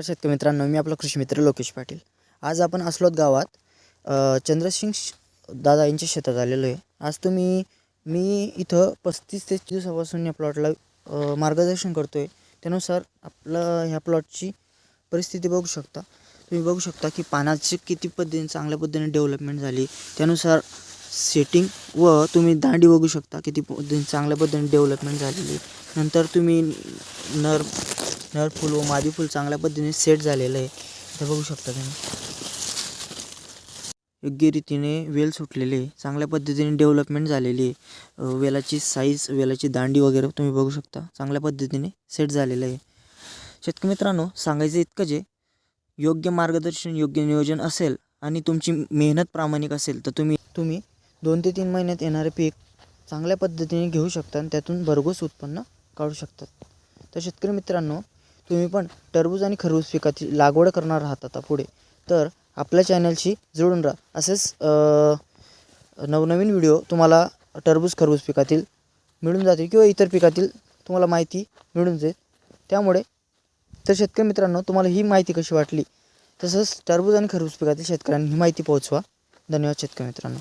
शेतकरी मित्रांनो, मी आपला कृषी मित्र लोकेश पाटील. आज आपण अस्लोद गावात चंद्रसिंग दादा यांच्या शेतात आलेलो आहे. आज मी इथं 35 ते 30 दिवसापासून या प्लॉटला मार्गदर्शन करतो आहे. त्यानुसार आपलं ह्या प्लॉटची परिस्थिती बघू शकता. तुम्ही बघू शकता की पानाची किती चांगल्या पद्धतीने डेव्हलपमेंट झाली. त्यानुसार सेटिंग व तुम्ही दांडी बघू शकता किती चांगल्या पद्धतीने डेव्हलपमेंट झालेली. नंतर तुम्ही नर फूल व मादी फूल चांगल्या पद्धतीने सेट झालेलं आहे. इथं बघू शकता तुम्ही योग्य रीतीने वेल सुटलेले आहे, चांगल्या पद्धतीने डेव्हलपमेंट झालेली आहे. वेलाची साईज, वेलाची दांडी वगैरे तुम्ही बघू शकता चांगल्या पद्धतीने सेट झालेलं आहे. शेतकरी मित्रांनो, सांगायचं इतकं जे योग्य मार्गदर्शन, योग्य नियोजन असेल आणि तुमची मेहनत प्रामाणिक असेल तर तुम्ही 2 ते 3 महिन्यात येणारे पीक चांगल्या पद्धतीने घेऊ शकता आणि त्यातून भरघोस उत्पन्न काढू शकतात. तर शेतकरी मित्रांनो, तुम्ही पण टरबूज आणि खरबूज पिकाची लागवड करणार आहात आता पुढे, तर आपल्या चॅनलशी जोडून राहा. असेच नवनवीन व्हिडिओ तुम्हाला टरबूज खरबूज पिकातील मिळून जातील किंवा इतर पिकातील तुम्हाला माहिती मिळून जाईल. त्यामुळे तर शेतकरी मित्रांनो, तुम्हाला ही माहिती कशी वाटली, तसंच टरबूज आणि खरबूज पिकातील शेतकऱ्यांनी ही माहिती पोहोचवा. धन्यवाद शेतकरी मित्रांनो.